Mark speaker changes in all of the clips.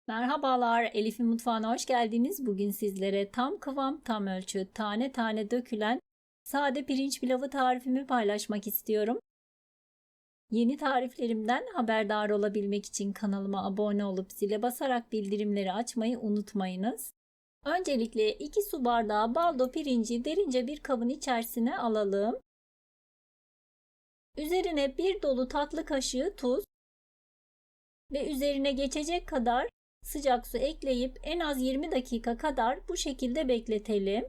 Speaker 1: Merhabalar, Elif'in mutfağına hoş geldiniz. Bugün sizlere tam kıvam, tam ölçü, tane tane dökülen sade pirinç pilavı tarifimi paylaşmak istiyorum. Yeni tariflerimden haberdar olabilmek için kanalıma abone olup zile basarak bildirimleri açmayı unutmayınız. Öncelikle 2 su bardağı baldo pirinci derince bir kabın içerisine alalım. Üzerine bir dolu tatlı kaşığı tuz ve üzerine geçecek kadar sıcak su ekleyip en az 20 dakika kadar bu şekilde bekletelim.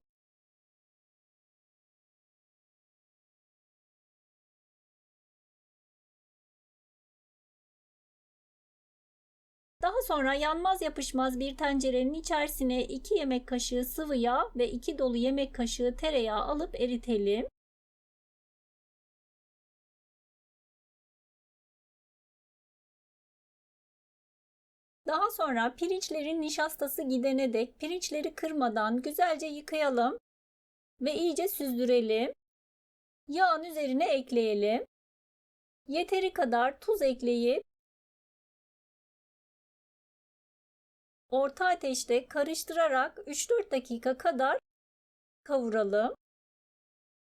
Speaker 1: Daha sonra yanmaz yapışmaz bir tencerenin içerisine 2 yemek kaşığı sıvı yağ ve 2 dolu yemek kaşığı tereyağı alıp eritelim. Daha sonra pirinçlerin nişastası gidene dek pirinçleri kırmadan güzelce yıkayalım ve iyice süzdürelim. Yağın üzerine ekleyelim. Yeteri kadar tuz ekleyip orta ateşte karıştırarak 3-4 dakika kadar kavuralım.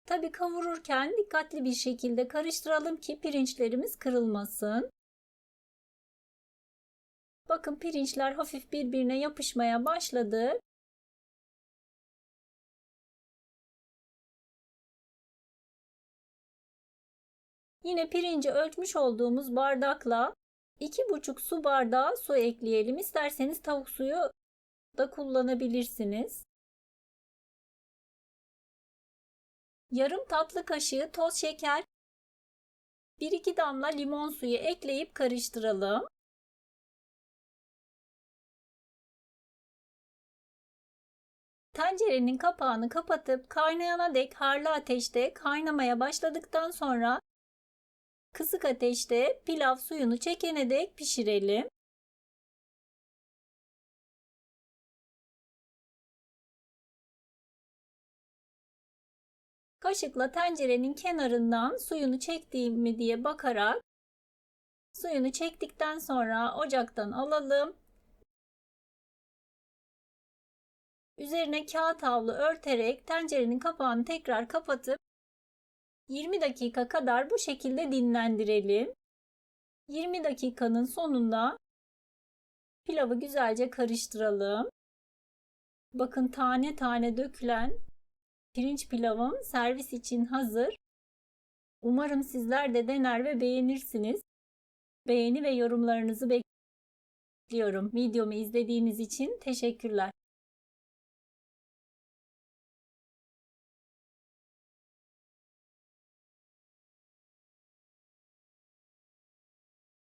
Speaker 1: Tabii kavururken dikkatli bir şekilde karıştıralım ki pirinçlerimiz kırılmasın. Bakın pirinçler hafif birbirine yapışmaya başladı. Yine pirinci ölçmüş olduğumuz bardakla 2,5 su bardağı su ekleyelim. İsterseniz tavuk suyu da kullanabilirsiniz. Yarım tatlı kaşığı toz şeker, 1-2 damla limon suyu ekleyip karıştıralım. Tencerenin kapağını kapatıp kaynayana dek harlı ateşte kaynamaya başladıktan sonra kısık ateşte pilav suyunu çekene dek pişirelim. Kaşıkla tencerenin kenarından suyunu çekti mi diye bakarak suyunu çektikten sonra ocaktan alalım. Üzerine kağıt havlu örterek tencerenin kapağını tekrar kapatıp 20 dakika kadar bu şekilde dinlendirelim. 20 dakikanın sonunda pilavı güzelce karıştıralım. Bakın tane tane dökülen pirinç pilavım servis için hazır. Umarım sizler de dener ve beğenirsiniz. Beğeni ve yorumlarınızı bekliyorum. Videomu izlediğiniz için teşekkürler.